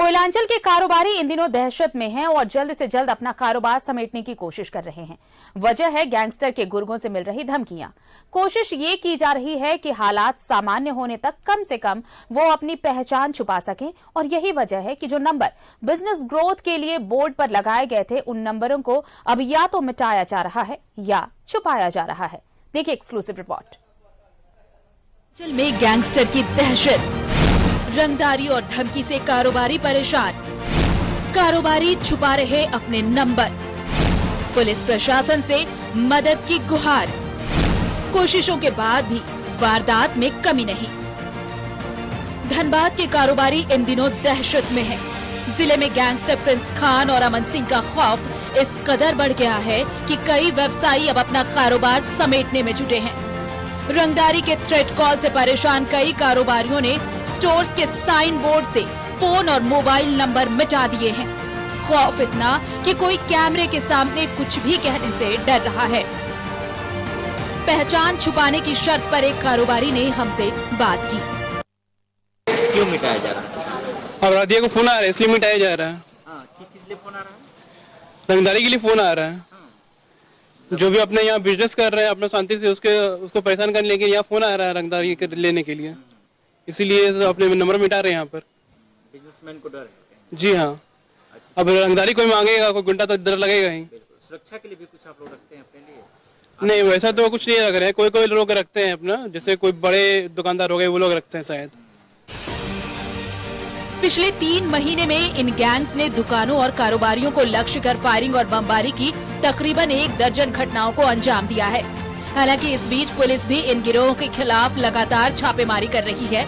कोयलांचल के कारोबारी इन दिनों दहशत में हैं और जल्द से जल्द अपना कारोबार समेटने की कोशिश कर रहे हैं। वजह है गैंगस्टर के गुर्गों से मिल रही धमकियां। कोशिश ये की जा रही है कि हालात सामान्य होने तक कम से कम वो अपनी पहचान छुपा सकें, और यही वजह है कि जो नंबर बिजनेस ग्रोथ के लिए बोर्ड पर लगाए गए थे, उन नंबरों को अब या तो मिटाया जा रहा है या छुपाया जा रहा है। देखिए एक्सक्लूसिव रिपोर्ट। में गैंगस्टर की दहशत, रंगदारी और धमकी से कारोबारी परेशान। कारोबारी छुपा रहे अपने नंबर। पुलिस प्रशासन से मदद की गुहार। कोशिशों के बाद भी वारदात में कमी नहीं। धनबाद के कारोबारी इन दिनों दहशत में हैं। जिले में गैंगस्टर प्रिंस खान और अमन सिंह का खौफ इस कदर बढ़ गया है कि कई व्यवसायी अब अपना कारोबार समेटने में जुटे हैं। रंगदारी के थ्रेट कॉल से परेशान कई कारोबारियों ने स्टोर्स के साइन बोर्ड से फोन और मोबाइल नंबर मिटा दिए हैं। खौफ इतना कि कोई कैमरे के सामने कुछ भी कहने से डर रहा है। पहचान छुपाने की शर्त पर एक कारोबारी ने हमसे बात की। क्यों मिटाया जा रहा है? अपराधियों को फोन आ रहा है, इसलिए मिटाया जा रहा है। किस लिए फोन आ रहा है? रंगदारी के लिए फोन आ रहा है। जो भी अपने यहाँ बिजनेस कर रहे हैं अपना शांति से उसको परेशान करने, लेकिन यहाँ फोन आ रहा है रंगदारी लेने के लिए, इसीलिए अपने नंबर मिटा रहे हैं यहाँ पर। बिजनेसमैन को डर है? जी हाँ। अच्छा। अब रंगदारी कोई मांगेगा, कोई गुंडा तो डर लगेगा ही। सुरक्षा के लिए भी कुछ आप लोग रखते हैं अपने लिए? नहीं, वैसा तो कुछ नहीं रख रहे हैं। कोई कोई लोग रखते हैं अपना, जैसे कोई बड़े दुकानदार हो गए वो लोग रखते हैं शायद। पिछले 3 महीने में इन गैंग्स ने दुकानों और कारोबारियों को लक्ष्य कर फायरिंग और बमबारी की तकरीबन 1 दर्जन घटनाओं को अंजाम दिया है। हालांकि इस बीच पुलिस भी इन गिरोहों के खिलाफ लगातार छापेमारी कर रही है।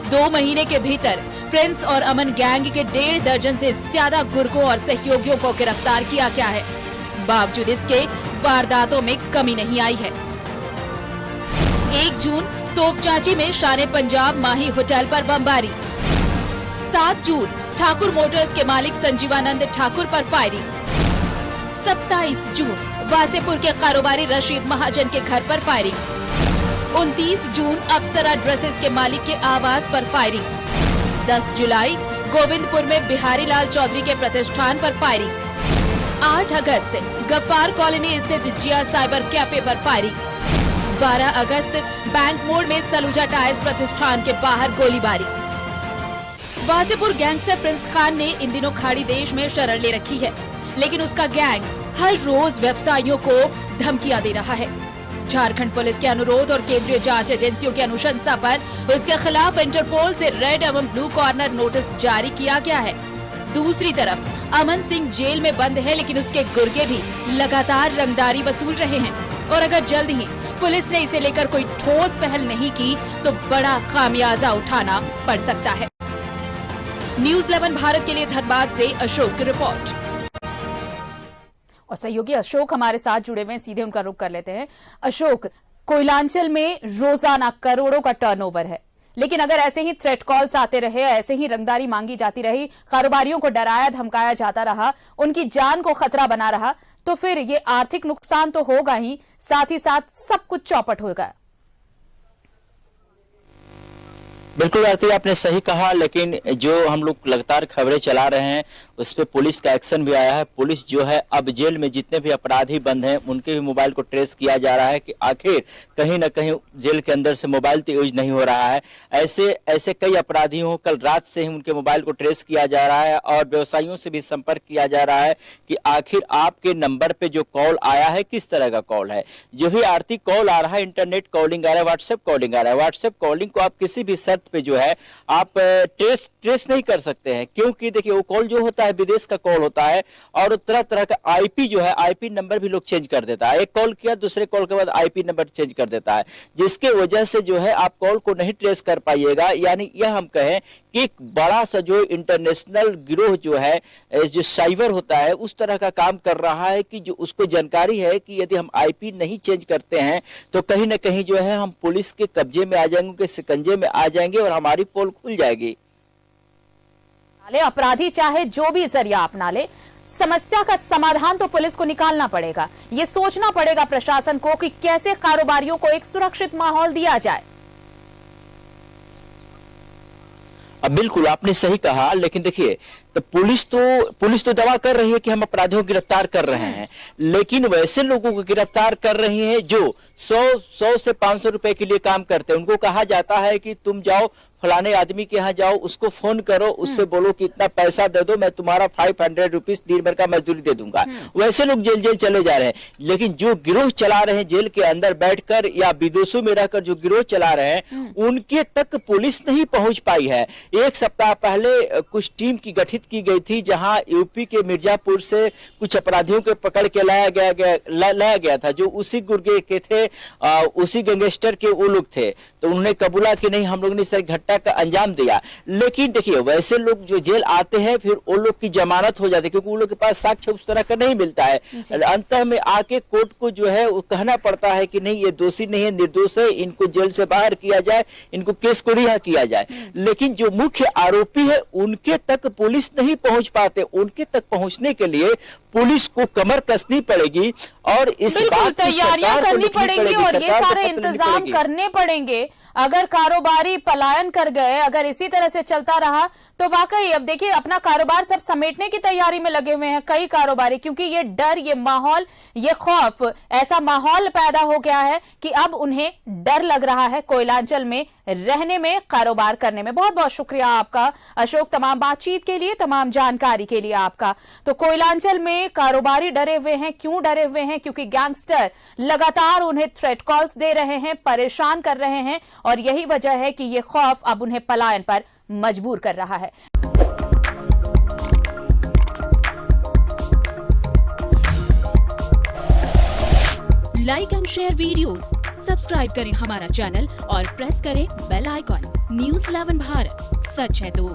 2 महीने के भीतर प्रिंस और अमन गैंग के 1.5 दर्जन से ज्यादा गुर्गों और सहयोगियों को गिरफ्तार किया गया है। बावजूद इसके वारदातों में कमी नहीं आई है। 1 जून तोपचांची में शान पंजाब माही होटल पर बमबारी। 7 जून ठाकुर मोटर्स के मालिक संजीवानंद ठाकुर पर फायरिंग। 27 जून वासेपुर के कारोबारी रशीद महाजन के घर पर फायरिंग। 29 जून अप्सरा ड्रेसेस के मालिक के आवास पर फायरिंग। 10 जुलाई गोविंदपुर में बिहारी लाल चौधरी के प्रतिष्ठान पर फायरिंग। 8 अगस्त गफ्फार कॉलोनी स्थित जिया साइबर कैफे पर फायरिंग। 12 अगस्त बैंक मोड़ में सलूजा टायर्स प्रतिष्ठान के बाहर गोलीबारी। वासेपुर गैंगस्टर प्रिंस खान ने इन दिनों खाड़ी देश में शरण ले रखी है, लेकिन उसका गैंग हर रोज व्यवसायियों को धमकियां दे रहा है। झारखंड पुलिस के अनुरोध और केंद्रीय जांच एजेंसियों की अनुशंसा पर उसके खिलाफ इंटरपोल से रेड एवं ब्लू कॉर्नर नोटिस जारी किया गया है। दूसरी तरफ अमन सिंह जेल में बंद है, लेकिन उसके गुर्गे भी लगातार रंगदारी वसूल रहे हैं, और अगर जल्द ही पुलिस ने इसे लेकर कोई ठोस पहल नहीं की तो बड़ा खामियाजा उठाना पड़ सकता है। न्यूज़ 11 भारत के लिए धनबाद से अशोक की रिपोर्ट। और सहयोगी अशोक हमारे साथ जुड़े हुए हैं, सीधे उनका रुख कर लेते हैं। अशोक, कोयलांचल में रोजाना करोड़ों का टर्नओवर है, लेकिन अगर ऐसे ही थ्रेट कॉल्स आते रहे, ऐसे ही रंगदारी मांगी जाती रही, कारोबारियों को डराया धमकाया जाता रहा, उनकी जान को खतरा बना रहा, तो फिर ये आर्थिक नुकसान तो होगा ही, साथ ही साथ सब कुछ चौपट होगा। बिल्कुल आरती, आपने सही कहा, लेकिन जो हम लोग लगातार खबरें चला रहे हैं उस पर पुलिस का एक्शन भी आया है। पुलिस जो है अब जेल में जितने भी अपराधी बंद हैं उनके भी मोबाइल को ट्रेस किया जा रहा है कि आखिर कहीं ना कहीं जेल के अंदर से मोबाइल तो यूज नहीं हो रहा है। ऐसे कई अपराधियों कल रात से ही उनके मोबाइल को ट्रेस किया जा रहा है और व्यवसायियों से भी संपर्क किया जा रहा है कि आखिर आपके नंबर पे जो कॉल आया है किस तरह का कॉल है। जो भी आर्थिक कॉल आ रहा है, इंटरनेट कॉलिंग आ रहा है, व्हाट्सएप कॉलिंग आ रहा है। व्हाट्सएप कॉलिंग को आप किसी भी शर्त पे जो है आप ट्रेस नहीं कर सकते हैं, क्योंकि देखिए वो कॉल जो होता है विदेश का कॉल होता है और तरह तरह का आईपी जो है, आईपी नंबर भी लोग चेंज कर देता है। एक कॉल किया, दूसरे कॉल के बाद आईपी नंबर चेंज कर देता है, जिसके वजह से जो है आप कॉल को नहीं ट्रेस कर पाइएगा। यानी यह हम कहें कि एक बड़ा सा जो इंटरनेशनल गिरोह जो है, जो साइबर होता है, उस तरह का काम कर रहा है कि जो उसको जानकारी है कि यदि हम आईपी नहीं चेंज करते हैं तो कहीं ना कहीं जो है हम पुलिस के कब्जे में आ जाएंगे, उनके शिकंजे में आ जाएंगे और हमारी पोल खुल जाएगी। अपराधी चाहे जो भी जरिया अपना ले, समस्या का समाधान तो पुलिस को निकालना पड़ेगा। ये सोचना पड़ेगा प्रशासन को कि कैसे कारोबारियों को एक सुरक्षित माहौल दिया जाए। अब बिल्कुल आपने सही कहा, लेकिन देखिए तो पुलिस तो दावा कर रही है कि हम अपराधियों को गिरफ्तार कर रहे हैं, लेकिन वैसे लोगों को गिरफ्तार कर रही है जो 100 से 500 रुपए के लिए काम करते हैं। उनको कहा जाता है कि तुम जाओ फलाने आदमी के यहाँ जाओ, उसको फोन करो, उससे बोलो कि इतना पैसा दे दो, मैं तुम्हारा 500 रुपीज दिन भर का मजदूरी दे दूंगा। वैसे लोग जेल चले जा रहे हैं। लेकिन जो गिरोह चला रहे हैं जेल के अंदर बैठकर या विदेशों में रहकर जो गिरोह चला रहे हैं, उनके तक पुलिस नहीं पहुंच पाई है। एक सप्ताह पहले कुछ टीम की गठित की गई थी, जहां यूपी के मिर्जापुर से कुछ अपराधियों को पकड़ के लाया गया था, जो उसी गुर्गे के थे, उसी गैंगस्टर के वो लोग थे। तो उन्होंने कबूला कि नहीं, हम लोग ने इस घटना का अंजाम दिया। लेकिन देखिए वैसे लोग जो जेल आते हैं फिर वो लोग की जमानत हो जाती है, क्योंकि उन लोग के पास साक्ष्य उस तरह का नहीं मिलता है। अंत में आके कोर्ट को जो है वो कहना पड़ता है कि नहीं, ये दोषी नहीं है, निर्दोष है, इनको जेल से बाहर किया जाए, इनको केस को रिहा किया जाए। लेकिन जो मुख्य आरोपी है उनके तक पुलिस नहीं पहुंच पाते। उनके तक पहुंचने के लिए पुलिस को कमर कसनी पड़ेगी और इस बात की तैयारियां करनी पड़ेंगी और ये सारे इंतजाम करने पड़ेंगे। अगर कारोबारी पलायन कर गए, अगर इसी तरह से चलता रहा तो वाकई अब देखिए अपना कारोबार सब समेटने की तैयारी में लगे हुए हैं कई कारोबारी, क्योंकि ये डर, ये माहौल, ये खौफ, ऐसा माहौल पैदा हो गया है कि अब उन्हें डर लग रहा है कोयलांचल में रहने में, कारोबार करने में। बहुत बहुत शुक्रिया आपका अशोक, तमाम बातचीत के लिए, तमाम जानकारी के लिए आपका। तो कोयलांचल में कारोबारी डरे हुए हैं। क्यों डरे हुए हैं? क्योंकि गैंगस्टर लगातार उन्हें थ्रेट कॉल्स दे रहे हैं, परेशान कर रहे हैं, और यही वजह है कि ये खौफ अब उन्हें पलायन पर मजबूर कर रहा है। Like and share videos, subscribe करें हमारा चैनल और प्रेस करें बेल आइकॉन। न्यूज़ 11 भारत, सच है तो